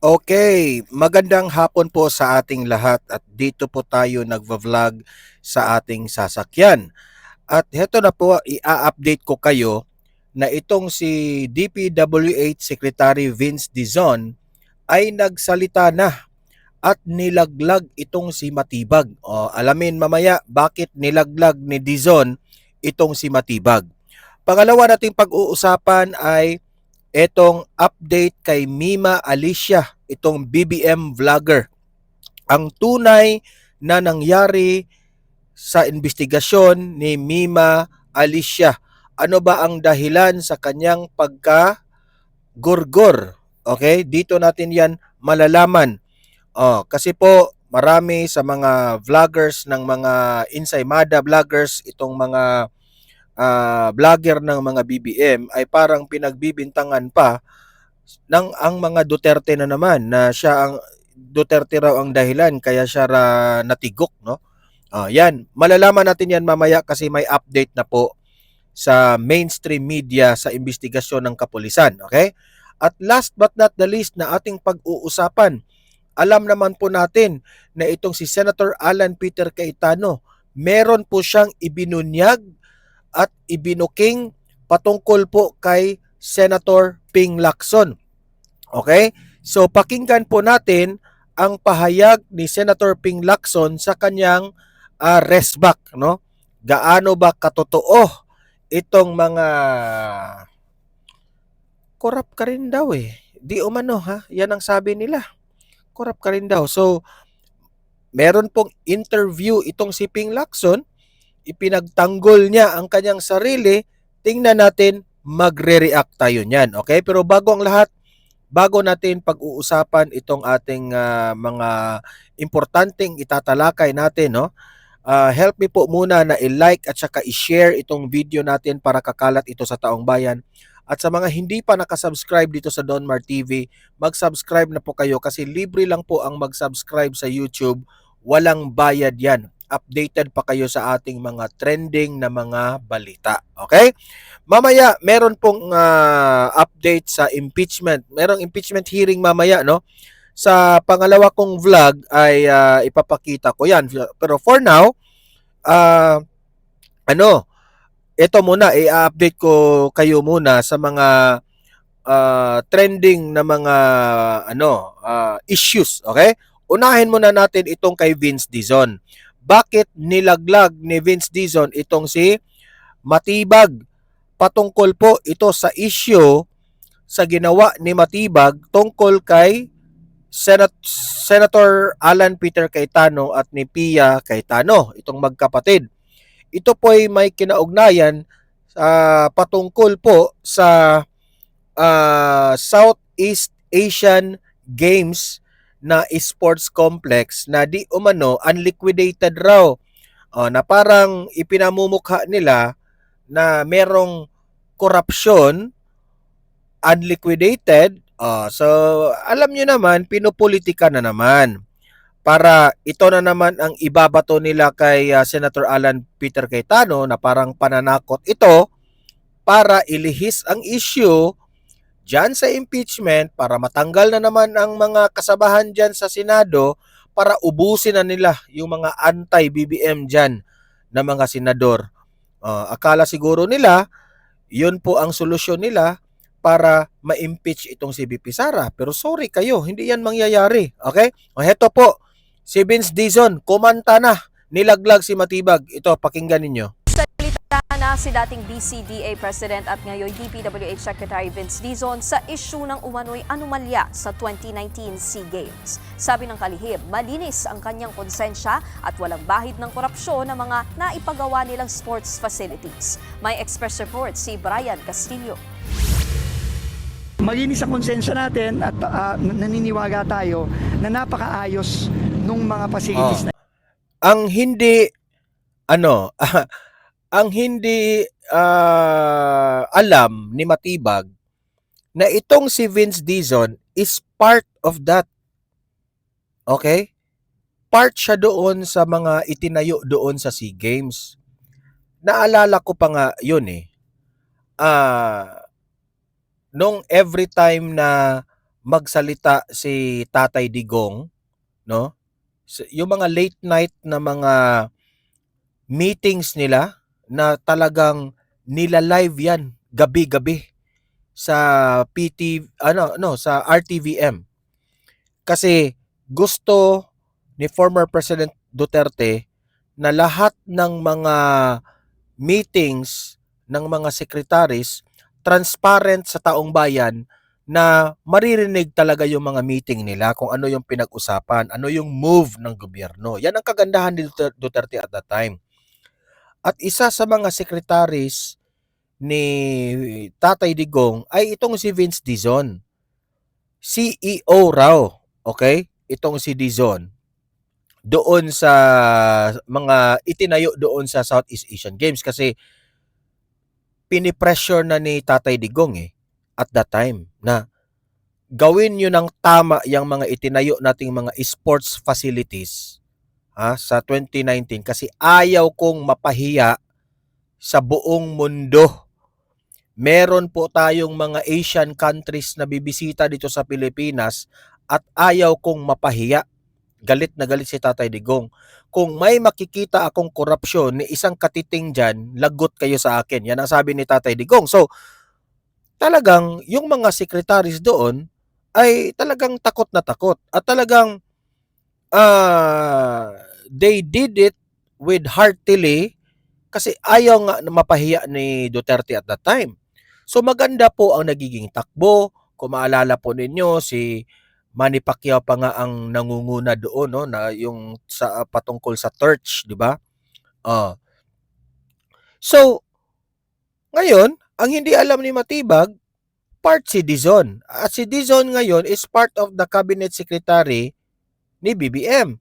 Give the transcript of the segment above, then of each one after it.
Okay, magandang hapon po sa ating lahat at dito po tayo nagva-vlog sa ating sasakyan. At heto na po, i-update ko kayo na itong si DPWH Secretary Vince Dizon ay nagsalita na at nilaglag itong si Matibag. O, alamin mamaya bakit nilaglag ni Dizon itong si Matibag. Pangalawa nating pag-uusapan ay etong update kay Mima Alicia, itong BBM vlogger. Ang tunay na nangyari sa investigasyon ni Mima Alicia. Ano ba ang dahilan sa kanyang pagka-gurgur? Okay, dito natin yan malalaman. Kasi po marami sa mga vloggers ng mga Insaymada vloggers, itong mga vlogger ng mga BBM ay parang pinagbibintangan pa ng ang mga Duterte na naman na siya ang Duterte raw ang dahilan kaya siya natigok, no? Yan, malalaman natin yan mamaya kasi may update na po sa mainstream media sa investigasyon ng kapulisan, okay? At last but not the least na ating pag-uusapan, alam naman po natin na itong si Senator Alan Peter Cayetano, meron po siyang ibinunyag at ibinuking patungkol po kay Senator Ping Lacson. Okay? So pakinggan po natin ang pahayag ni Senator Ping Lacson sa kanyang resback, no? Gaano ba katotoo itong mga korap ka rin daw eh. Di umano ha, yan ang sabi nila. Korap ka rin daw. So meron pong interview itong si Ping Lacson, ipinagtanggol niya ang kanyang sarili. Tingnan natin, magre-react tayo niyan. Okay? Pero bago ang lahat, bago natin pag-uusapan itong ating mga importanteng itatalakay natin, no? Help me po muna na i-like at saka i-share itong video natin para kakalat ito sa taong bayan. At sa mga hindi pa nakasubscribe dito sa Donmar TV, mag-subscribe na po kayo kasi libre lang po ang mag-subscribe sa YouTube. Walang bayad yan. Updated pa kayo sa ating mga trending na mga balita. Okay? Mamaya, meron pong update sa impeachment. Merong impeachment hearing mamaya, no? Sa pangalawa kong vlog ay ipapakita ko yan. Pero for now, ito muna, i-update ko kayo muna sa mga trending na mga issues, okay? Unahin muna natin itong kay Vince Dizon. Bakit nilaglag ni Vince Dizon itong si Matibag? Patungkol po ito sa issue sa ginawa ni Matibag tungkol kay Senator Alan Peter Cayetano at ni Pia Cayetano, itong magkapatid. Ito po ay may kinaugnayan patungkol po sa Southeast Asian Games na sports complex na di umano unliquidated raw. Na parang ipinamumukha nila na merong korupsyon, unliquidated. So alam nyo naman, pinopolitika na naman. Para ito na naman ang ibabato nila kay Senator Alan Peter Cayetano na parang pananakot ito para ilihis ang issue dyan sa impeachment para matanggal na naman ang mga kasabahan dyan sa Senado para ubusin na nila yung mga anti-BBM dyan na mga senador. Akala siguro nila, yun po ang solusyon nila para ma-impeach itong si VP Sara. Pero sorry kayo, hindi yan mangyayari. Okay? Heto po, si Vince Dizon, kumanta na, nilaglag si Matibag. Ito, pakinggan ninyo. Salita na si dating BCDA President at ngayon DPWH Secretary Vince Dizon sa issue ng umano'y anomalya sa 2019 SEA Games. Sabi ng kalihim, malinis ang kanyang konsensya at walang bahid ng korupsyon ng mga naipagawa nilang sports facilities. May Express report si Brian Castillo. Malinis ang konsensya natin at naniniwala tayo na napakaayos nung mga facilities na. Ang hindi ang hindi alam ni Matibag na itong si Vince Dizon is part of that. Okay? Part siya doon sa mga itinayo doon sa SEA Games. Naalala ko pa nga yun eh. Nung every time na magsalita si Tatay Digong, no? Yung mga late night na mga meetings nila na talagang nila-live yan gabi-gabi sa sa RTVM. Kasi gusto ni former President Duterte na lahat ng mga meetings ng mga secretaries transparent sa taong bayan na maririnig talaga yung mga meeting nila kung ano yung pinag-usapan, ano yung move ng gobyerno. Yan ang kagandahan ni Duterte at that time. At isa sa mga secretaries ni Tatay Digong ay itong si Vince Dizon. CEO raw, okay? Itong si Dizon doon sa mga itinayo doon sa Southeast Asian Games kasi pinipressure na ni Tatay Digong at that time na gawin nyo ng tama yung mga itinayo nating mga sports facilities sa 2019 kasi ayaw kong mapahiya sa buong mundo. Meron po tayong mga Asian countries na bibisita dito sa Pilipinas at ayaw kong mapahiya. Galit na galit si Tatay Digong. Kung may makikita akong korupsyon ni isang katiting dyan, lagot kayo sa akin. Yan ang sabi ni Tatay Digong. So, talagang yung mga secretaries doon ay talagang takot na takot. At talagang they did it with heartily kasi ayaw nga na mapahiya ni Duterte at that time. So maganda po ang nagiging takbo. Kung maalala po ninyo, si Manny Pacquiao pa nga ang nangunguna doon, no, na yung sa patungkol sa church, di ba? So ngayon, ang hindi alam ni Matibag, part si Dizon. At si Dizon ngayon is part of the cabinet secretary ni BBM.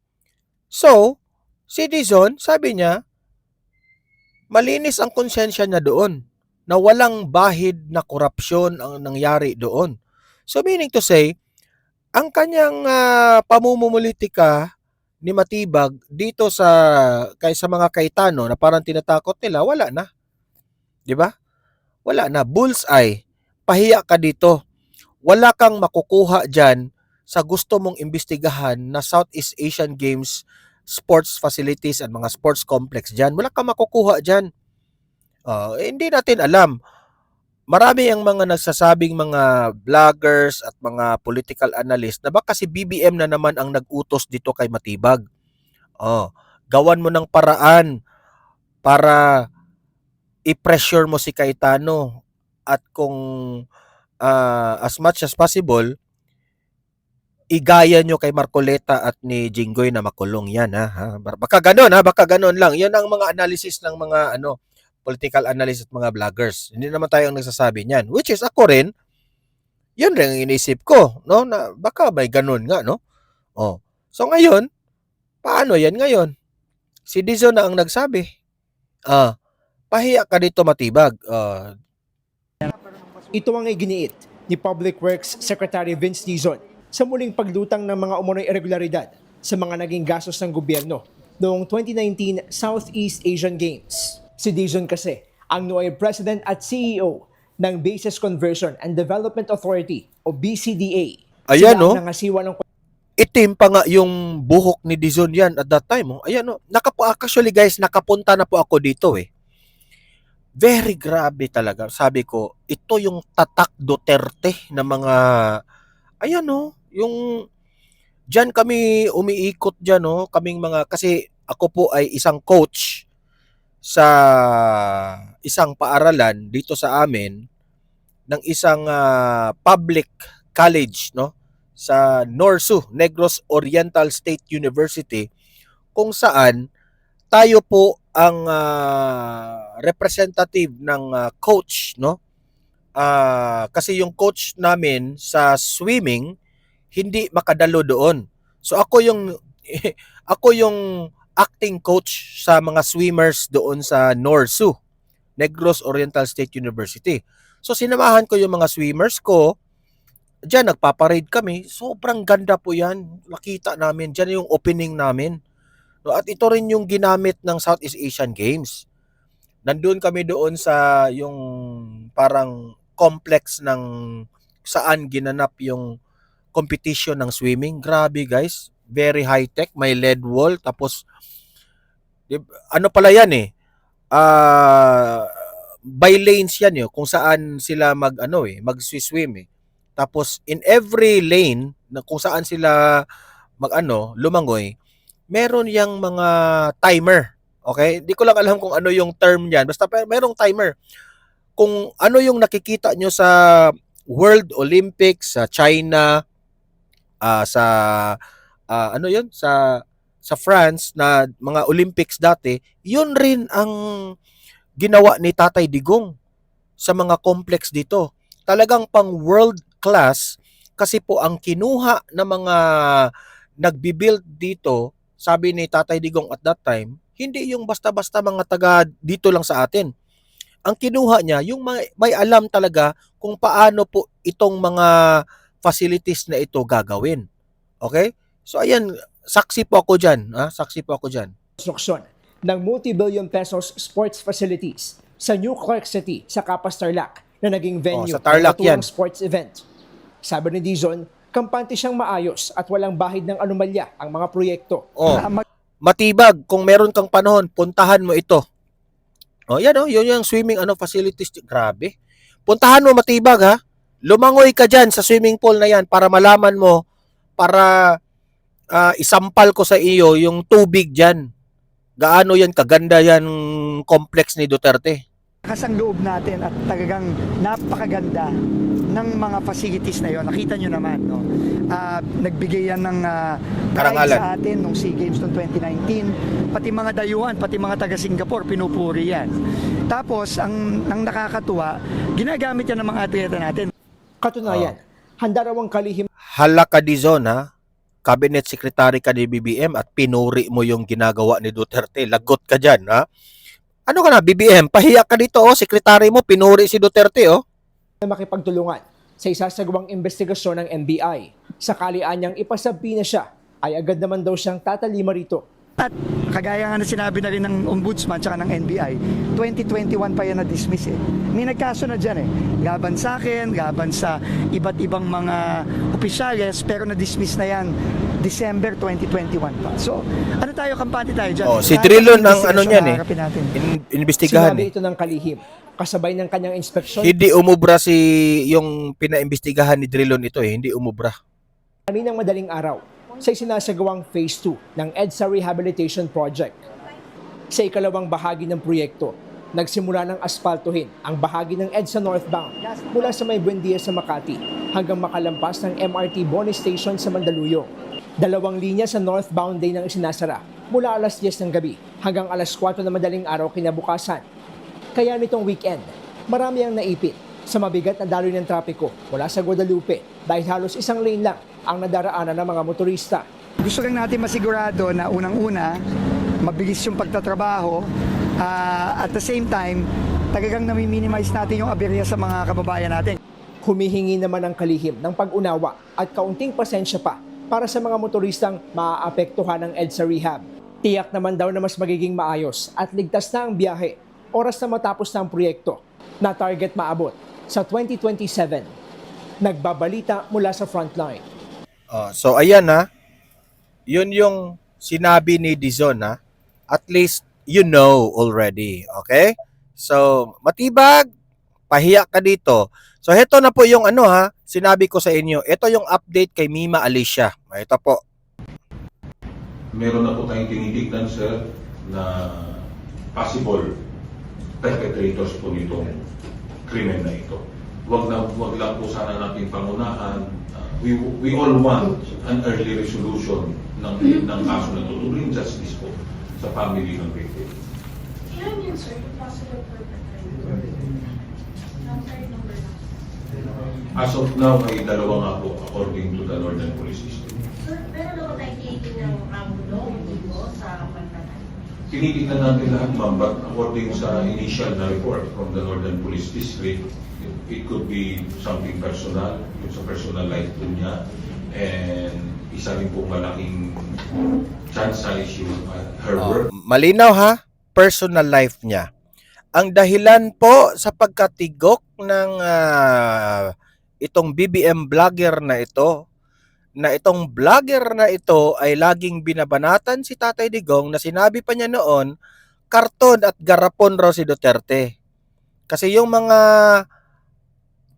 So, si Dizon, sabi niya, malinis ang konsensya niya doon na walang bahid na korupsyon ang nangyari doon. So meaning to say, ang kanyang pamumulitika ni Matibag dito sa mga Cayetano na parang tinatakot nila, wala na. 'Di ba? Wala na. Bullseye. Pahiya ka dito. Wala kang makukuha diyan sa gusto mong imbestigahan na Southeast Asian Games sports facilities at mga sports complex diyan. Wala kang makukuha diyan. Hindi natin alam. Marami ang mga nagsasabing mga vloggers at mga political analyst na baka si BBM na naman ang nag-utos dito kay Matibag. Gawan mo ng paraan para i-pressure mo si Cayetano at kung as much as possible, igaya nyo kay Marcoleta at ni Jinggoy na makulong yan. Baka ganun lang. Yan ang mga analysis ng mga political analyst at mga vloggers. Hindi naman tayo ang nagsasabi niyan. Which is ako rin, yun rin ang inisip ko, no? Na baka may ganun nga, no? So ngayon, paano yan ngayon? Si Dizon na ang nagsabi. Pahiya ka dito Matibag. Ito ang iginiit ni Public Works Secretary Vince Dizon sa muling paglutang ng mga umunoy irregularidad sa mga naging gastos ng gobyerno noong 2019 Southeast Asian Games. Si Dizon kasi ang noong President at CEO ng Bases Conversion and Development Authority o BCDA. Ayan, Sila no? ang nangasiwa ng Itim pa nga yung buhok ni Dizon yan at that time. Ayan, no? Actually guys, nakapunta na po ako dito Very grabe talaga. Sabi ko, ito yung tatak Duterte na mga, ayan yung, dyan kami umiikot dyan kaming mga, kasi ako po ay isang coach sa isang paaralan dito sa amin ng isang public college sa NORSU, Negros Oriental State University, kung saan tayo po ang representative ng coach kasi yung coach namin sa swimming hindi makadalo doon. So ako yung ako yung acting coach sa mga swimmers doon sa NORSU, Negros Oriental State University. So sinamahan ko yung mga swimmers ko. Diyan nagpaparade kami. Sobrang ganda po 'yan. Nakita namin diyan yung opening namin. At ito rin yung ginamit ng Southeast Asian Games. Nandun kami doon sa yung parang complex ng saan ginanap yung competition ng swimming. Grabe guys, very high-tech, may LED wall, tapos ano pala yan eh, by lanes yan kung saan sila mag-swim eh. Tapos in every lane na kung saan sila lumangoy, meron yang mga timer. Okay? Hindi ko lang alam kung ano yung term niyan. Basta merong timer. Kung ano yung nakikita nyo sa World Olympics sa China, sa sa France na mga Olympics dati, yun rin ang ginawa ni Tatay Digong sa mga complex dito. Talagang pang world class kasi po ang kinuha ng mga nagbi-build dito, sabi ni Tatay Digong at that time, hindi yung basta-basta mga taga dito lang sa atin. Ang kinuha niya, yung may alam talaga kung paano po itong mga facilities na ito gagawin. Okay? So ayan, saksi po ako dyan. Saksi po ako dyan. Konstruksyon ng multi-billion pesos sports facilities sa New Clark City sa Capas Tarlac na naging venue sa Tarlac ng naturang yan. sports event. Sabi ni Dizon, kampante siyang maayos at walang bahid ng anomalya ang mga proyekto. Matibag, kung meron kang panahon, puntahan mo ito. Yun yung swimming facilities. Grabe. Puntahan mo, matibag ha. Lumangoy ka dyan sa swimming pool na yan para malaman mo, para isampal ko sa iyo yung tubig dyan. Gaano yan kaganda yan complex ni Duterte. Kasang loob natin at talagang napakaganda ng mga facilities na yon. Nakita nyo naman, no? Nagbigay yan ng Karangalan sa atin nung SEA Games noong 2019. Pati mga dayuhan, pati mga taga Singapore, pinupuri yan. Tapos, ang nakakatuwa, ginagamit yan ng mga atleta natin. Katunayan, handa raw ang kalihim Halaka Dizon ha. Cabinet Secretary ka ni BBM at pinuri mo yung ginagawa ni Duterte. Lagot ka dyan ha. Ano ka na, BBM? Pahiya ka dito, sekretary mo, pinuri si Duterte, na makipagtulungan sa isasagawang investigasyon ng NBI. Sakali anyang ipasabi na siya, ay agad naman daw siyang tatalima rito. At kagaya nga na sinabi na rin ng Ombudsman tsaka ng NBI, 2021 pa yan na-dismiss eh. May nagkaso na dyan eh. Laban sa akin, laban sa iba't ibang mga opisyales, pero na-dismiss na yan December 2021 pa. So, ano tayo, kampante tayo dyan? Si Drilon ang niyan natin. Inimbestigahan Sinabi ito ng kalihim, kasabay ng kanyang inspeksyon. Hindi umubra yung pinaimbestigahan ni Drilon ito hindi umubra. Kaninang madaling araw, sa isinasagawang Phase 2 ng EDSA Rehabilitation Project. Sa ikalawang bahagi ng proyekto, nagsimula ng aspaltuhin ang bahagi ng EDSA northbound mula sa May Buendia sa Makati hanggang makalampas ng MRT Boni Station sa Mandaluyong. 2 linya sa northbound lane ang isinasara mula alas 10 ng gabi hanggang alas 4 na madaling araw kinabukasan. Kaya nitong weekend, marami ang naipit sa mabigat na daloy ng trapiko mula sa Guadalupe dahil halos isang lane lang ang nadaraanan ng mga motorista. Gusto lang natin masigurado na unang-una, mabilis yung pagtatrabaho, at the same time, talagang nami-minimize natin yung aberya sa mga kababayan natin. Humihingi naman ng kalihim ng pag-unawa at kaunting pasensya pa para sa mga motoristang maaapektuhan ng EDSA Rehab. Tiyak naman daw na mas magiging maayos at ligtas na ang biyahe oras na matapos na ang proyekto na target maabot sa 2027. Nagbabalita mula sa frontline. So ayan yun yung sinabi ni Dizon At least you know already, okay? So matibag, pahiya ka dito. So heto na po yung sinabi ko sa inyo. Ito yung update kay Mima Alicia. Ito po. Meron na po tayong tinitignan, sir, na possible perpetrators po nitong krimen na ito. Wag lang po sana natin pangunahan. We all want an early resolution ng kaso na ito to bring justice po sa family ng victim. Ilan yun, sir? Yung possible perpetrator? Number na. As of now, ay 2 nga po according to the Northern Police System. Sir, meron ako tayo tinitingnan ng angulo dito sa pagtatay. Tinitignan natin lahat, ma'am, but according sa initial na report from the Northern Police District, it could be something personal, yung sa personal life po niya, and isa rin po malaking chance sa issue her work. Malinaw personal life niya. Ang dahilan po sa pagkatigok ng itong BBM vlogger na ito na itong vlogger na ito ay laging binabanatan si Tatay Digong na sinabi pa niya noon, karton at garapon raw si Duterte. Kasi yung mga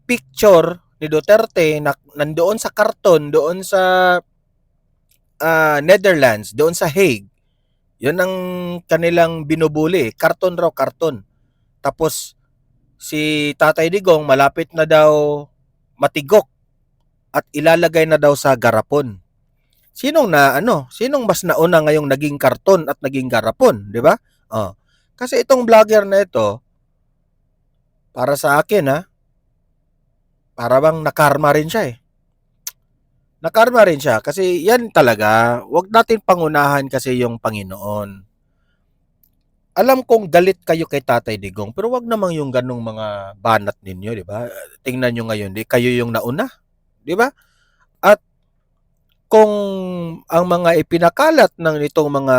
picture ni Duterte na nandoon sa karton, doon sa Netherlands, doon sa Hague, yun ang kanilang binubuli. Karton raw, karton. Tapos, si Tatay Digong malapit na daw matigok at ilalagay na daw sa garapon. Sinong mas nauna ngayong naging karton at naging garapon, di ba? Kasi itong vlogger na ito, para sa akin para bang nakarma rin siya eh. Nakarma rin siya kasi yan talaga, wag natin pangunahan kasi yung Panginoon. Alam kong galit kayo kay Tatay Digong, pero wag namang yung ganung mga banat ninyo, di ba? Tingnan nyo ngayon, di kayo yung nauna, di ba? At kung ang mga ipinakalat ng itong mga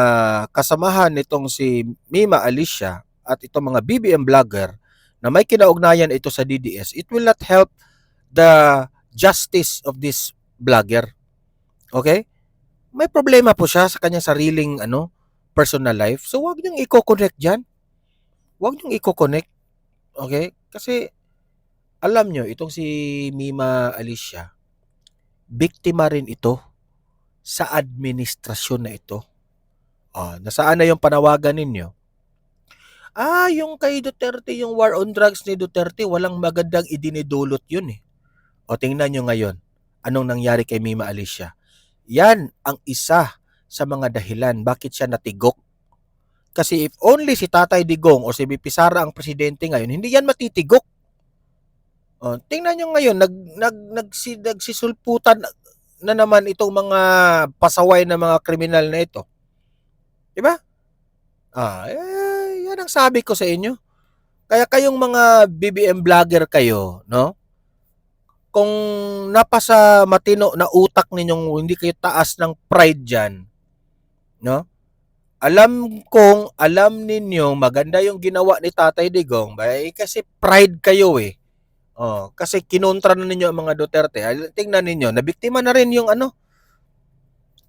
kasamahan nitong si Mima Alicia at itong mga BBM vlogger na may kinaugnayan ito sa DDS, it will not help the justice of this vlogger. Okay? May problema po siya sa kanyang sariling personal life. So wag niyong i-connect diyan. Wag niyong i-connect. Okay? Kasi alam niyo itong si Mima Alicia, biktima rin ito sa administrasyon na ito. Nasaan na yung panawagan ninyo? Yung kay Duterte, yung war on drugs ni Duterte, walang magandang idinidulot yun eh. Tingnan nyo ngayon, anong nangyari kay Mima Alicia. Yan ang isa sa mga dahilan bakit siya natigok. Kasi if only si Tatay Digong o si BP Sara ang presidente ngayon, hindi yan matitigok. Tingnan nyo ngayon, nagsisulputan na naman itong mga pasaway na mga kriminal na ito. Diba? Yan ang sabi ko sa inyo. Kaya kayong mga BBM vlogger kayo, no? Kung napasa matino na utak ninyong hindi kayo taas ng pride dyan, no? Alam ninyo maganda yung ginawa ni Tatay Digong kasi pride kayo eh. Kasi kinontra na ninyo ang mga Duterte. Tingnan ninyo, nabiktima na rin yung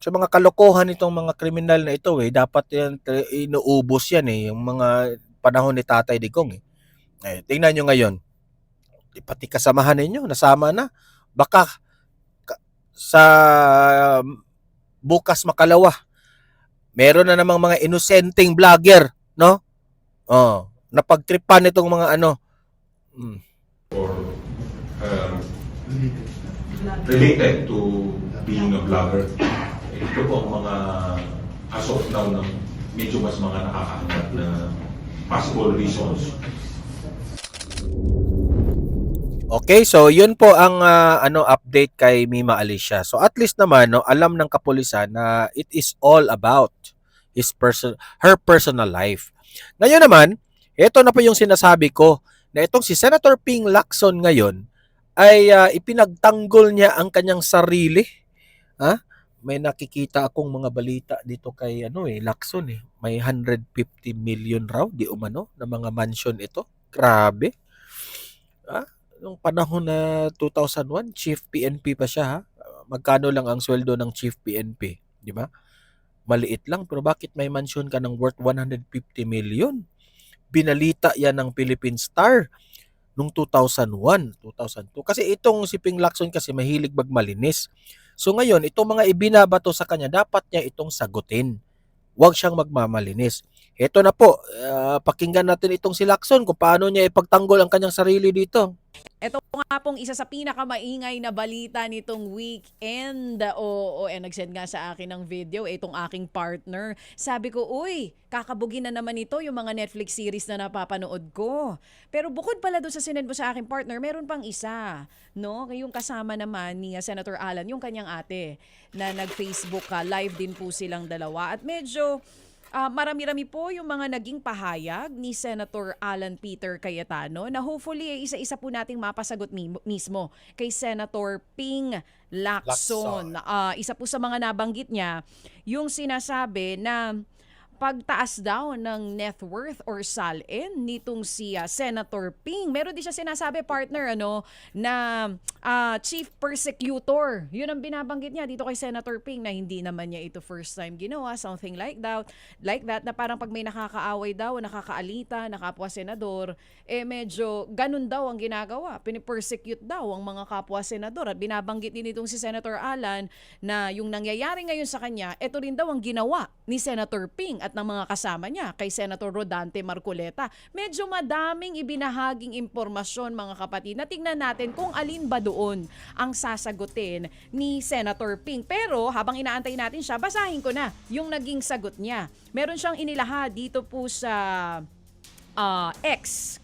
sa mga kalokohan nitong mga kriminal na ito eh. Dapat yan, inuubos yan eh, yung mga panahon ni Tatay Digong eh. Tingnan nyo ngayon, pati kasamahan ninyo, nasama na. Baka sa bukas makalawa, meron na namang mga inosenteng vlogger, no? Napagtripan itong mga or related to being a vlogger. Ito po ang mga as of now ng medyo mas mga nakakaangat na possible reasons. Okay, so yun po ang update kay Mima Alicia. So at least naman alam ng kapulisan na it is all about her personal life. Ngayon naman, ito na po yung sinasabi ko na itong si Senator Ping Lacson ngayon ay ipinagtanggol niya ang kanyang sarili. May nakikita akong mga balita dito kay Lacson eh. May 150 million raw di umano na mga mansion ito. Grabe. Nung panahon na 2001, Chief PNP pa siya Magkano lang ang sweldo ng Chief PNP, di ba? Maliit lang, pero bakit may mansion ka ng worth 150 million? Binalita yan ng Philippine Star nung 2001, 2002. Kasi itong si Ping Lacson kasi mahilig magmalinis. So ngayon, itong mga ibinabato sa kanya, dapat niya itong sagutin. Huwag siyang magmamalinis. Ito na po, pakinggan natin itong si Lacson kung paano niya ipagtanggol ang kanyang sarili dito. Ito nga pong isa sa pinakamaingay na balita nitong weekend. Nag-send nga sa akin ng video itong aking partner. Sabi ko, uy, kakabugin na naman ito yung mga Netflix series na napapanood ko. Pero bukod pala doon sa sinend mo sa aking partner, meron pang isa. No? Yung kasama naman ni Senator Alan, yung kanyang ate, na nag-Facebook live din po silang dalawa. At medyo marami-rami po yung mga naging pahayag ni Senator Alan Peter Cayetano na hopefully isa-isa po nating mapasagot mismo kay Senator Ping Lacson. Isa po sa mga nabanggit niya, yung sinasabi na pagtaas daw ng net worth or salin nitong si Senator Ping. Meron din siya sinasabi, partner, na chief persecutor. Yun ang binabanggit niya dito kay Senator Ping, na hindi naman niya ito first time ginawa, something like that, na parang pag may nakakaaway daw, nakakaalita, nakapwa senador, medyo ganun daw ang ginagawa. Pinipersecute daw ang mga kapwa senador. At binabanggit din itong si Senator Alan na yung nangyayari ngayon sa kanya, ito rin daw ang ginawa ni Senator Ping at ng mga kasama niya kay Senator Rodante Marcoleta. Medyo madaming ibinahaging impormasyon, mga kapatid, na tingnan natin kung alin ba doon ang sasagutin ni Senator Ping. Pero habang inaantay natin siya, basahin ko na yung naging sagot niya. Meron siyang inilahad dito po sa X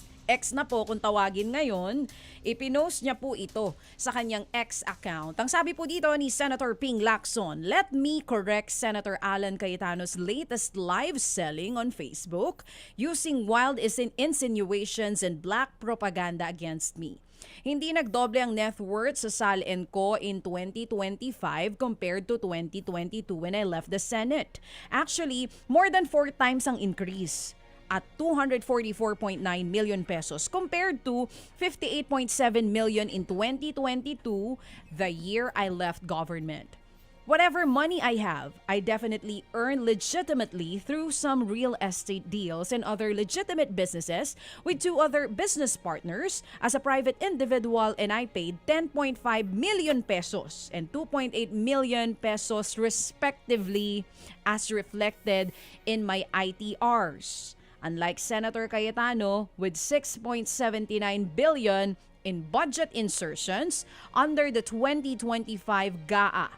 na po kung tawagin ngayon. Ipinost niya po ito sa kanyang X account. Ang sabi po dito ni Senator Ping Lacson, "Let me correct Senator Alan Cayetano's latest live selling on Facebook using wild insinuations and black propaganda against me. Hindi nagdoble ang net worth sa SALN ko in 2025 compared to 2022 when I left the Senate. Actually, more than 4 times ang increase at 244.9 million pesos compared to 58.7 million in 2022, the year I left government. Whatever money I have, I definitely earn legitimately through some real estate deals and other legitimate businesses with 2 other business partners as a private individual, and I paid 10.5 million pesos and 2.8 million pesos respectively as reflected in my ITRs. Unlike Senator Cayetano with 6.79 billion in budget insertions under the 2025 GAA.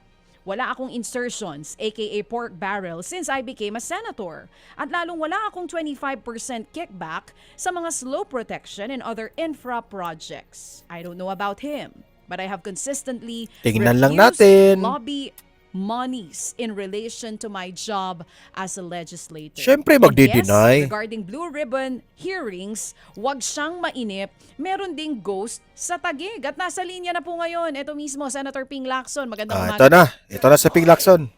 Wala akong insertions, aka pork barrel, since I became a senator. At lalong wala akong 25% kickback sa mga slow protection and other infra projects. I don't know about him, but I have consistently Tingnan lang refused natin. lobby monies in relation to my job as a legislator. Siyempre, And magdi-deny. yes, regarding Blue Ribbon hearings, wag siyang mainip. Meron ding ghost sa Taguig. At nasa linya na po ngayon, ito mismo, Senator Ping Lacson. Magandang umaga. Ito na sa Ping Lacson.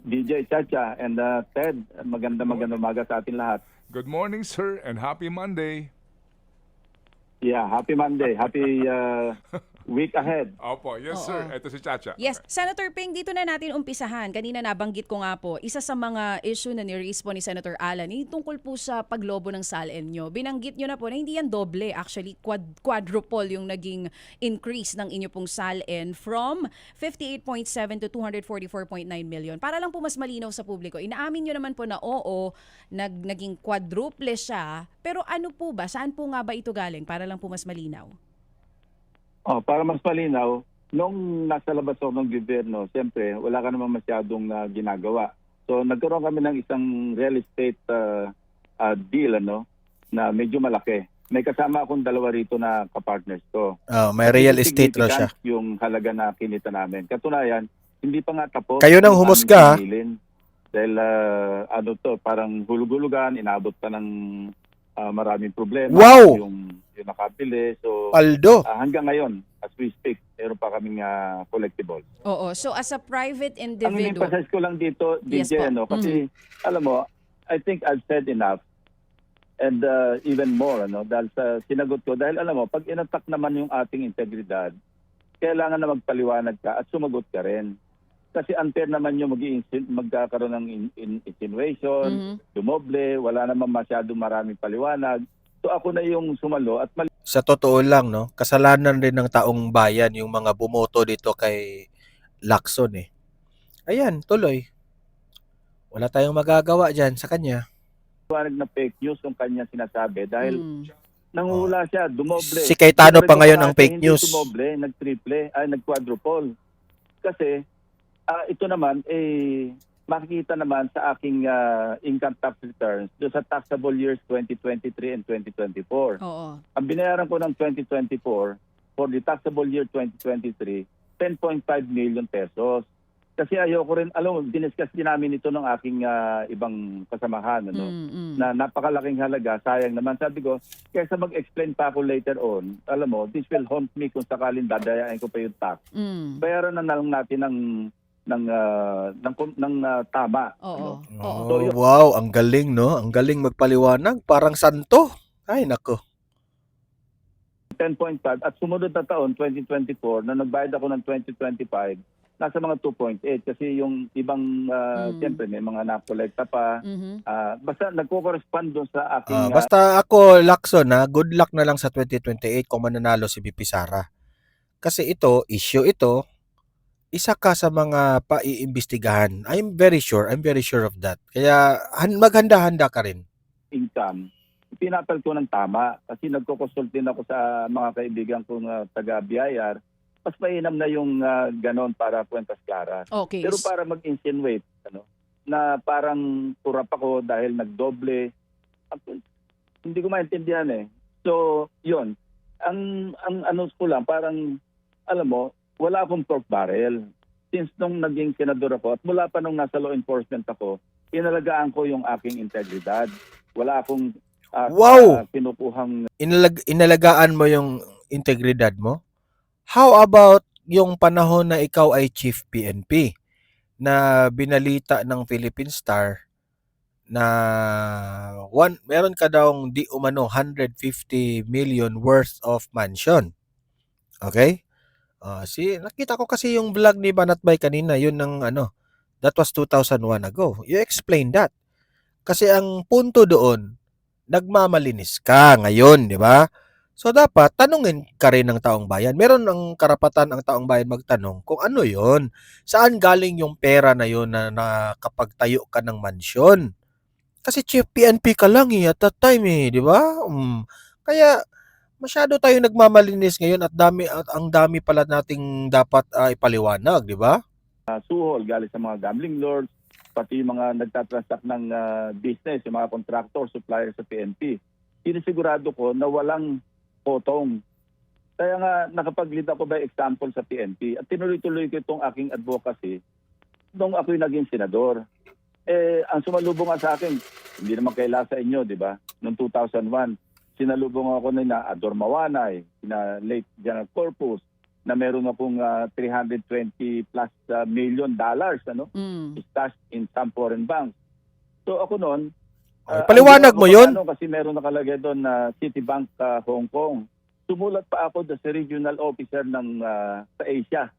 DJ Chacha and Ted, magandang umaga sa atin lahat. Good morning, sir, and happy Monday. Yeah, happy Monday. Happy week ahead. Opo, yes, sir. Ito si Chacha. Yes, Senator Ping, dito na natin umpisahan. Kanina nabanggit ko nga po, isa sa mga issue na ni-raise po ni Senator Alan, tungkol po sa paglobo ng SALN nyo. Binanggit nyo na po na hindi yan doble, actually quadruple yung naging increase ng inyo pong SALN from 58.7 to 244.9 million. Para lang po mas malinaw sa publiko, inaamin nyo naman po na oo, naging quadruple siya, pero ano po ba, saan po nga ba ito galing? Para lang po mas malinaw. Para mas malinaw, nung nasa labas ako ng gobyerno, siyempre, wala ka naman masyadong ginagawa. So, nagkaroon kami ng isang real estate deal, na medyo malaki. May kasama akong 2 rito na kapartners ko. May real estate raw siya. Significant yung halaga na kinita namin. Katunayan, hindi pa nga tapos. Kayo nang humusga. Dahil, parang hulug-hulugan, inabot pa ng maraming problema. Wow! Yung nakabili. So, Aldo. hanggang ngayon, as we speak, meron pa kaming collectibles. Oo, so as a private Ang individual. in-emphasize ko lang dito, Yes DJ, po. kasi alam mo, I think I've said enough and even more, dahil sa sinagot ko. Dahil alam mo, pag inattack naman yung ating integridad, kailangan na magpaliwanag ka at sumagot ka rin. Kasi unfair naman yung magkakaroon ng insinuation, dumoble, wala naman masyadong maraming paliwanag. So ako na yung sumalo at Sa totoo lang, kasalanan rin ng taong bayan yung mga bumoto dito kay Lacson eh. Ayan, tuloy. Wala tayong magagawa dyan sa kanya. maliwanag na fake news yung kanya sinasabi dahil nanguhula siya, dumoble. Si Cayetano pa ngayon ang fake news. Hindi dumoble, nag-quadruple. Kasi ito naman, makikita naman sa aking income tax returns do sa taxable years 2023 and 2024. Oo. Ang binayaran ko ng 2024 for the taxable year 2023, 10.5 million pesos. Kasi ayoko rin, alam mo, diniscuss din namin ito ng aking ibang kasamahan, na napakalaking halaga, sayang naman. Sabi ko, kaysa mag-explain pa ako later on, alam mo, this will haunt me kung sakaling dadayain ko pa yung tax. Bayaran na lang natin ng tama. Oo. Ano? Oo. So, yun. wow, ang galing, no? Ang galing magpaliwanag. Parang santo. Ay, nako. 10.5 at sumunod na taon 2024 na nagbayad ako ng 2025 nasa mga 2.8 kasi yung ibang siyempre may mga nakolekta pa. Mhm. Basta nagko-correspond doon sa aking Basta ako, Lacson, good luck na lang sa 2028 kung mananalo si VP Sara. Kasi ito, issue ito, isa ka sa mga paiimbestigahan. I'm very sure of that. Kaya maghanda-handa ka rin. income. Pinapal ko ng tama kasi nagko-consult din ako sa mga kaibigan kong taga-BIR. Mas mainam na yung ganon para kwentas klaras. Okay. Pero para mag-insinuate na parang kurap ako dahil nagdoble, hindi ko maintindihan eh. So, yun. Ang ano ko lang, parang, alam mo, wala akong pork barrel. Since nung naging senador ako, at mula pa nung nasa law enforcement ako, inalagaan ko yung aking integridad. Wala akong Wow! pinukuhang Inalagaan mo yung integridad mo? How about yung panahon na ikaw ay Chief PNP na binalita ng Philippine Star na meron ka daw di umano 150 million worth of mansion. Okay? Nakita ko kasi yung vlog ni Banatbay kanina, yun ng that was 2001 ago. You explained that. Kasi ang punto doon, nagmamalinis ka ngayon, di ba? So dapat tanungin ka rin ng taong bayan. Meron ng karapatan ang taong bayan magtanong kung ano yon. Saan galing yung pera na yon na nakapagtayo ka ng mansyon? Kasi Chief PNP ka lang at that time di ba? Kaya masyado tayo nagmamalinis ngayon at ang dami pala nating dapat ipaliwanag, di ba? suhol galing sa mga gambling lords, pati yung mga nagtatransact ng business, yung mga contractor, supplier sa PNP. Sinisigurado ko na walang potong. Kaya nga nakapag-lead ako by example sa PNP at tinuloy-tuloy ko itong aking advocacy nung ako'y naging senador. Ang sumalubong nga sa akin, hindi naman kaila sa inyo, di ba? Noong 2001, sinalubong ako na Ador Mawanay, na late General Corpus, na meron akong $320 plus million stashed in some foreign banks. So ako noon, paliwanag mo yun? Kasi meron nakalagay doon na Citibank Hong Kong. Sumulat pa ako sa regional officer ng sa Asia.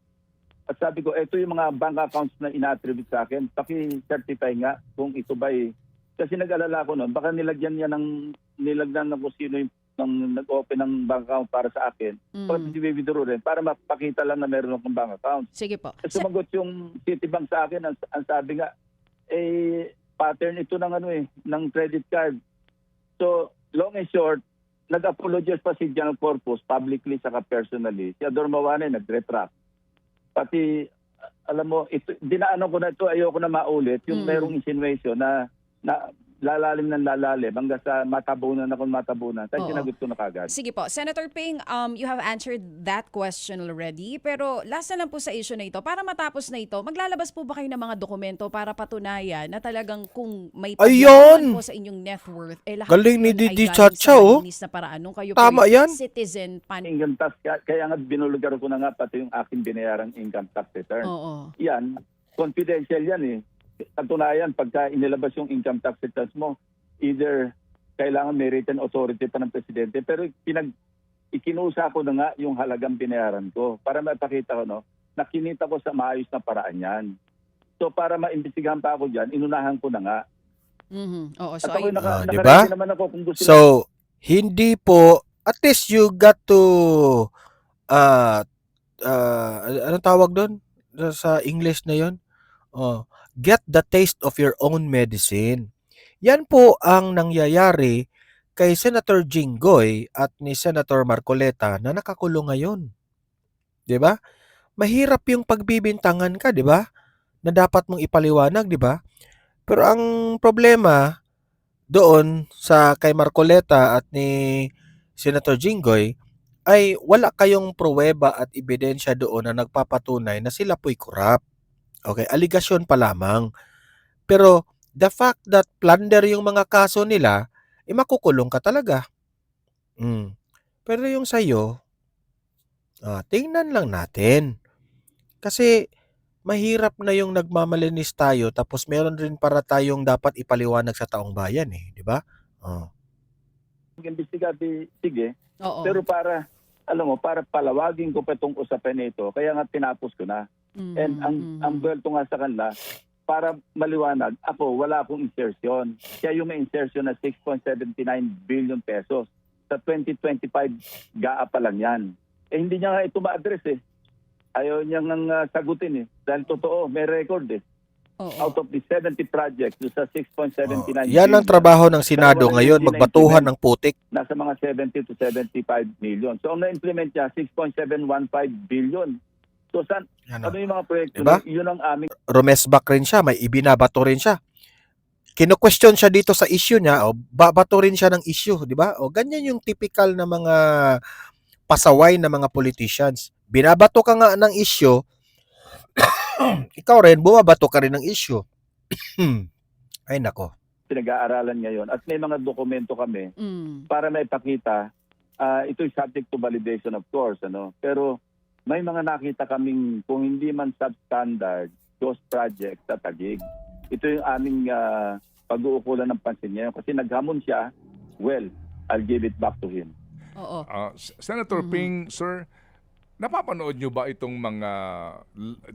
At sabi ko, ito yung mga bank accounts na ina-attribute sa akin. Paki-certify nga kung ito ba'y... Kasi nag-alala ko noon, baka nilagyan ng kung sino yung nag-open ng bank account para sa akin. Pag i-withdraw rin, para mapakita lang na meron akong bank account. Sige po. Sumagot yung Citibank sa akin, ang sabi nga, pattern ito ng credit card. So, long and short, nag-apologize pa si General Corpus publicly saka personally. Si Ador Mawane nag-retract. Pati, alam mo, dinaanan ko na ito, ayoko na maulit, yung merong insinuation na lalalim hanggang sa matabunan. Kaya sinagot ko na kagad. Sige po. Senator Ping, you have answered that question already. Pero last na lang po sa issue na ito. Para matapos na ito, maglalabas po ba kayo ng mga dokumento para patunayan na talagang kung may paglaban po sa inyong net worth, lahat Galing ni yun ay Didi galing Chacha, sa malinis na paraan. Nung kayo Tama po yan. citizen Income tax, kaya nga binulugar ko na nga pati yung aking binayarang income tax return. Oo. Yan, confidential yan eh. Katunayan, pagka inilabas yung income tax returns mo, either kailangan may written authority pa ng presidente, pero ikinusa ko na nga yung halagang binayaran ko para mapakita ko na kinita ko sa maayos na paraan yan. So para maimbestigahan pa ako dyan, inunahan ko na nga. Oo, At so ako'y diba? naman ako kung gusto So, hindi po, at least you got to, anong tawag doon? Sa English na yon? Get the taste of your own medicine. Yan po ang nangyayari kay Senator Jinggoy at ni Senator Marcoleta na nakakulong ngayon. 'Di ba? Mahirap yung pagbibintangan ka, 'di ba? Na dapat mong ipaliwanag, 'di ba? Pero ang problema doon sa kay Marcoleta at ni Senator Jinggoy ay wala kayong pruweba at ebidensya doon na nagpapatunay na sila po'y korap. Okay, aligasyon pa lamang. Pero the fact that plunder yung mga kaso nila, makukulong ka talaga. Pero yung sa'yo, tingnan lang natin. Kasi mahirap na yung nagmamalinis tayo tapos meron rin para tayong dapat ipaliwanag sa taong bayan eh, di ba? Oh. Imbestigabi, sige. Oo. Pero para, alam mo, para palawagin ko pa itong usapin nito, kaya nga tinapos ko na. And ang buwelto nga sa kanila, para maliwanag, ako, wala akong insertion. Kaya yung may insertion na 6.79 billion pesos. Sa 2025, GAA pa lang yan. Eh hindi niya nga ito ma-address eh. Ayaw niya nga sagutin eh. Dahil totoo, may record eh. Oo. Out of the 70 projects, doon sa 6.79 Yan ang trabaho ng Senado Pero wala ngayon, hindi magbatuhan na-implement. ng putik. Nasa mga 70 to 75 million. So ang na-implement niya, 6.715 billion. So saan, Yan, ano yung mga proyekto? Diba? Yun ang aming Rumesbak rin siya, may ibinabato rin siya. Kino-question siya dito sa issue niya, o babato rin siya ng issue, di ba? O ganyan yung typical na mga pasaway na mga politicians. Binabato ka nga ng issue, ikaw rin, bumabato ka rin ng issue. Ay nako. pinag-aaralan ngayon. At may mga dokumento kami para maipakita, ito'y subject to validation of course. Pero may mga nakita kaming kung hindi man substandard, those projects sa Taguig. Ito yung aming pag-uukulan ng pansin niya. Kasi naghamon siya, well, I'll give it back to him. Oo. Senator Ping, sir, napapanood nyo ba itong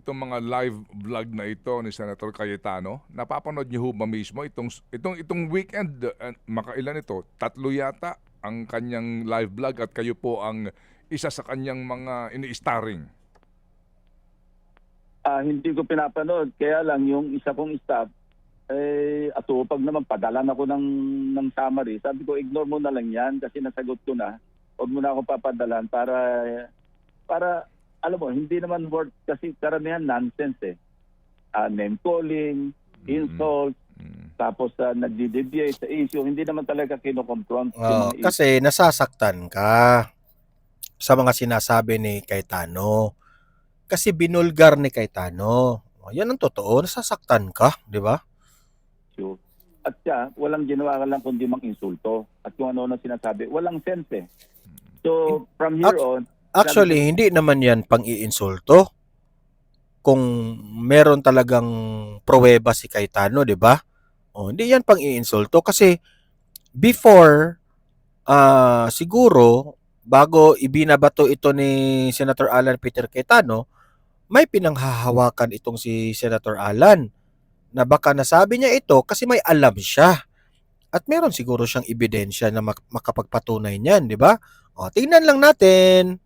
mga live vlog na ito ni Senator Cayetano? Napapanood nyo ba mismo itong weekend, makailan ito? 3 yata ang kanyang live vlog at kayo po ang isa sa kanyang mga ini-starring. Hindi ko pinapanood, kaya lang yung isa kong staff, pag naman padalan ako ng summary, sabi ko ignore mo na lang yan kasi nasagot ko na. Huwag mo na ako papadalan para alam mo, hindi naman worth kasi karamihan nonsense eh. Name calling, insult, tapos nagdi-deviate sa issue, hindi naman talaga kino-confront yung mga issue. Kasi nasasaktan ka sa mga sinasabi ni Cayetano. Kasi binulgar ni Cayetano. Yan ang totoo, nasasaktan ka, di ba? At siya, walang ginawa ka lang kundi mang-insulto. At kung ano sinasabi, walang sense eh. So, from here on, Actually, hindi naman yan pang-iinsulto. Kung meron talagang pruweba si Cayetano, di ba? Hindi yan pang-iinsulto kasi before, siguro, bago ibinabato ito ni Senator Alan Peter Cayetano, may pinanghahawakan itong si Senator Alan na baka nasabi niya ito kasi may alam siya. At meron siguro siyang ebidensya na makapagpatunay niyan, di ba? Tingnan lang natin.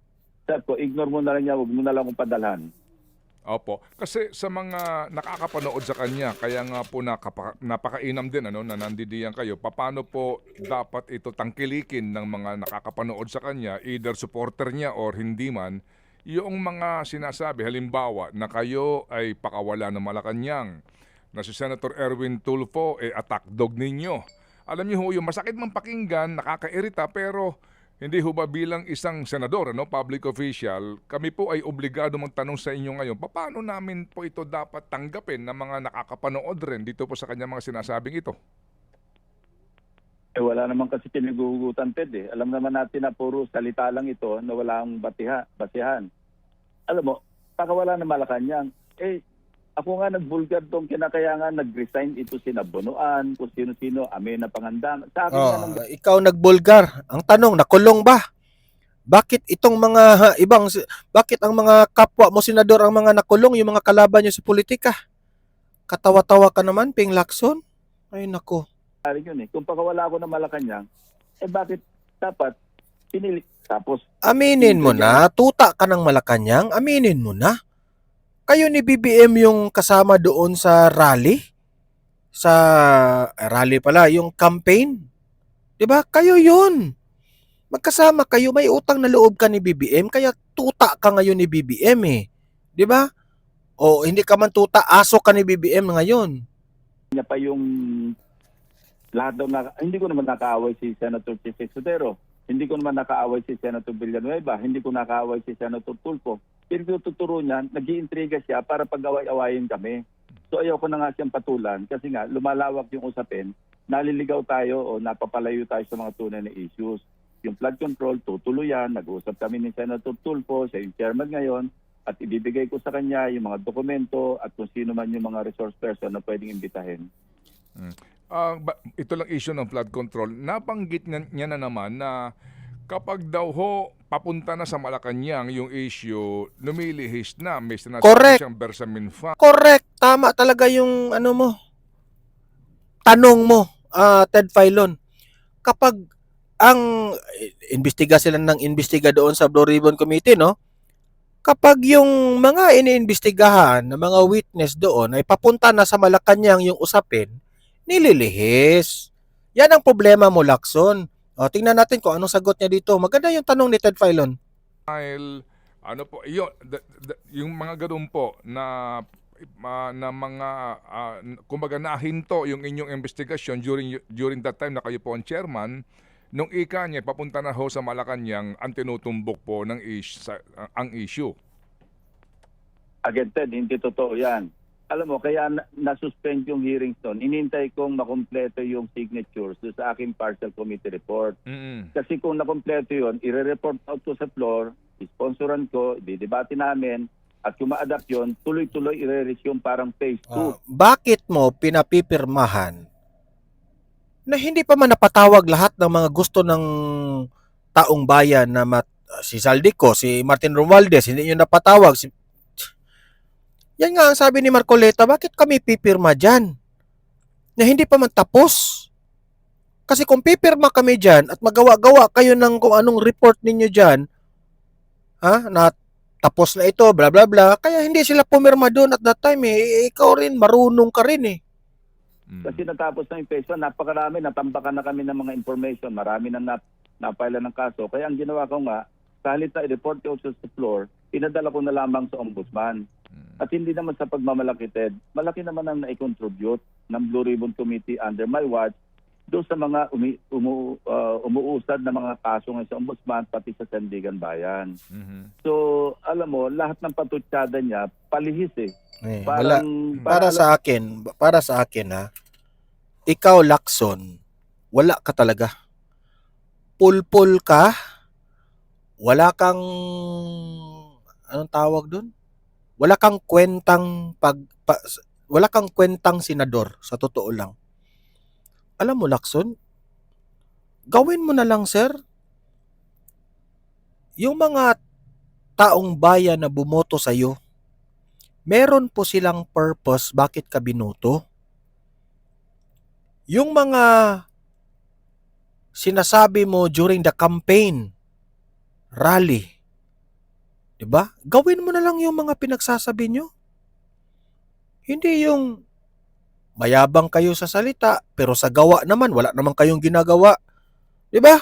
sabi ko, ignore mo na lang niya, huwag mo na lang akong padalhan. Opo. Kasi sa mga nakakapanood sa kanya, kaya nga po napakainam din na nandidiyan kayo, paano po dapat ito tangkilikin ng mga nakakapanood sa kanya, either supporter niya or hindi man, yung mga sinasabi, halimbawa, na kayo ay pakawala ng Malacanang, na si Senator Erwin Tulfo attack dog ninyo. Alam niyo ho, yung masakit mang pakinggan, nakakairita, pero hindi ho ba bilang isang senador, public official, kami po ay obligado magtanong sa inyo ngayon, paano namin po ito dapat tanggapin ng mga nakakapanood rin dito po sa kanya mga sinasabing ito? Wala naman kasi pinag-uugutan, Ted eh. Alam naman natin na puro salita lang ito na walang basihan. Alam mo, pakawala ng Malacanang, ako nga nagbulgar doon, kaya nga nag-resign ito sinabunuan, kung sino-sino, amin na pangandaman. Sa akin nga Ikaw nagbulgar. Ang tanong, nakulong ba? Bakit itong mga bakit ang mga kapwa mo senador ang mga nakulong, yung mga kalaban niyo sa politika? Katawa-tawa ka naman, Ping Lacson? Ay nako. yun eh. Kung pakawala ako ng Malacanang, bakit dapat pinili? Tapos, Aminin mo na, tuta ka ng Malacanang, aminin mo na. Kayo ni BBM yung kasama doon sa rally? Sa rally pala, yung campaign? 'Di ba? Kayo 'yun. Magkasama kayo, may utang na loob ka ni BBM, kaya tuta ka ngayon ni BBM eh. 'Di ba? O hindi ka man tuta, aso ka ni BBM ngayon. niya pa yung lahat daw hindi ko naman nakaaway si Senator Chis Escudero. Hindi ko naman nakaaway si Senator Villanueva. Hindi ko nakaaway si Senator Tulfo. Pero tuturo niya, nag-iintriga siya para pag-away-awayin kami. So ayaw ko na nga siyang patulan kasi nga lumalawak yung usapin, naliligaw tayo o napapalayo tayo sa mga tunay na issues. Yung flood control, tutuloy yan. Nag-uusap kami ni Senator Tulfo, siya yung chairman ngayon. at ibibigay ko sa kanya yung mga dokumento at kung sino man yung mga resource person na pwedeng imbitahin. Ito lang issue ng flood control. Nabanggit niya na naman na kapag daw ho papunta na sa Malacanang yung issue, lumilihis na. May sinasabi Correct. siyang Bersamin Fund. Correct. Tama talaga yung ano mo. Tanong mo, Ted Filon. Kapag imbestiga sila ng imbestiga doon sa Blue Ribbon Committee, no? Kapag yung mga iniimbestigahan ng mga witness doon ay papunta na sa Malacanang yung usapin, nililihis. Yan ang problema mo, Lacson. O, tingnan natin kung anong sagot niya dito. Maganda yung tanong ni Ted Filon. Dahil, ano po, yun, yung mga ganun po na mga, kumbaga nahinto yung inyong investigasyon during that time na kayo po ang chairman, nung ika niya, papunta na ho sa Malacanang, ang tinutumbok po ng ang issue. Again, Ted, hindi totoo yan. Alam mo, kaya nasuspend yung hearings doon. Inintay kong makumpleto yung signatures doon sa aking partial committee report. Kasi kung nakumpleto yun, i-report out ko sa floor, sponsoran ko, didebate namin, at kung ma-adapt yun, tuloy-tuloy i-resume parang phase 2. Bakit mo pinapipirmahan na hindi pa man napatawag lahat ng mga gusto ng taong bayan na si Saldico, si Martin Romualdez, hindi nyo napatawag. Yan nga ang sabi ni Marcoleta, bakit kami pipirma dyan? Na hindi pa man tapos. Kasi kung pipirma kami dyan at magawa-gawa kayo ng kung anong report ninyo dyan, na tapos na ito, bla bla bla, kaya hindi sila pumirma doon at that time ikaw rin, marunong ka rin Kasi natapos na yung phase 1, napakarami, natambakan na kami ng mga information, marami na napila ng kaso. Kaya ang ginawa ko nga, kahit na i-report ko sa floor, pinadala ko na lamang sa ombudsman. At hindi naman sa pagmamalaki, Ted, malaki naman ang na-contribute ng Blue Ribbon Committee under my watch doon sa mga umuusad na mga kaso ngayon sa ombudsman pati sa Sandigan Bayan. So, alam mo, lahat ng patutsada niya, palihis para sa akin ha, ikaw Lacson, wala ka talaga. Pulpul ka, wala kang, anong tawag doon? Wala kang kwentang wala kang kwentang senador, sa totoo lang. Alam mo, Lacson, gawin mo na lang, sir. Yung mga taong bayan na bumoto sa iyo, meron po silang purpose bakit ka binoto. Yung mga sinasabi mo during the campaign, rally, diba? Gawin mo na lang yung mga pinagsasabi nyo. Hindi yung mayabang kayo sa salita, pero sa gawa naman, wala naman kayong ginagawa. Diba?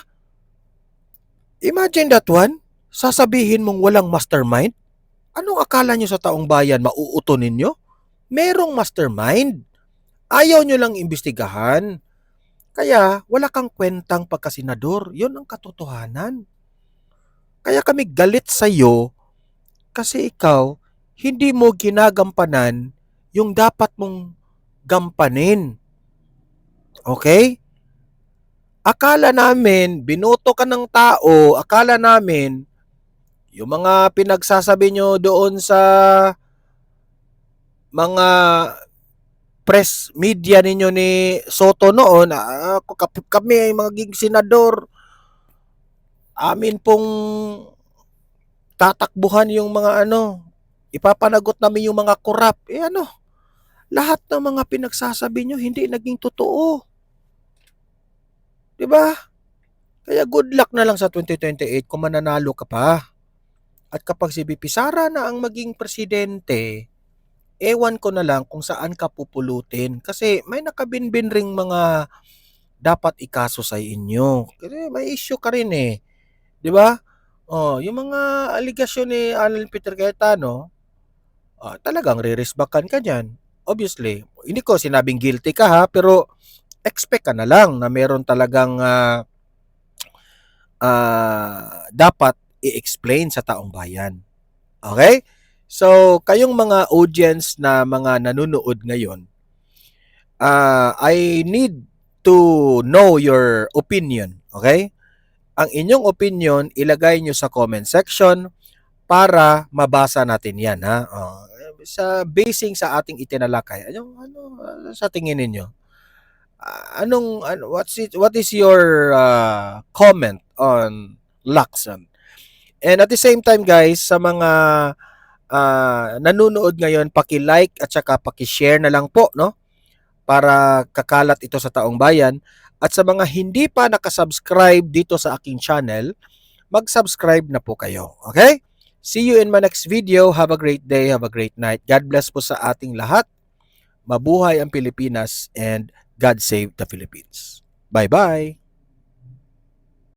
Imagine that one, sasabihin mong walang mastermind. Anong akala nyo sa taong bayan, mauuto ninyo? Merong mastermind. Ayaw nyo lang imbestigahan. Kaya wala kang kwentang pagkasenador. Yun ang katotohanan. Kaya kami galit sa iyo kasi ikaw hindi mo ginagampanan yung dapat mong gampanin. Okay? Akala namin, binoto ka ng tao, akala namin, yung mga pinagsasabi nyo doon sa mga press media ninyo ni Soto noon, kami ay magiging senador, amin pong tatakbuhan yung mga ipapanagot namin yung mga korap. Lahat ng mga pinagsasabi nyo hindi naging totoo. Diba? Kaya good luck na lang sa 2028 kung mananalo ka pa. At kapag si BP Sara na ang maging presidente, ewan ko na lang kung saan ka pupulutin. Kasi may nakabinbin ring mga dapat ikaso sa inyo. Kasi may issue ka rin Di ba? Yung mga aligasyon ni Alan Peter Cayetano, talagang re-resbakan ka dyan. Obviously, hindi ko sinabing guilty ka ha, pero expect ka na lang na meron talagang dapat i-explain sa taong bayan. Okay? So, kayong mga audience na mga nanonood ngayon, I need to know your opinion. Okay? Ang inyong opinion, ilagay nyo sa comment section para mabasa natin yan, ha? Sa basing sa ating itinalakay, ano sa tingin ninyo? What is your comment on Lacson? And at the same time, guys, sa mga nanonood ngayon, paki-like at saka paki-share na lang po, no? Para kakalat ito sa taong bayan. At sa mga hindi pa nakasubscribe dito sa aking channel, mag-subscribe na po kayo. Okay? See you in my next video. Have a great day. Have a great night. God bless po sa ating lahat. Mabuhay ang Pilipinas and God save the Philippines. Bye-bye.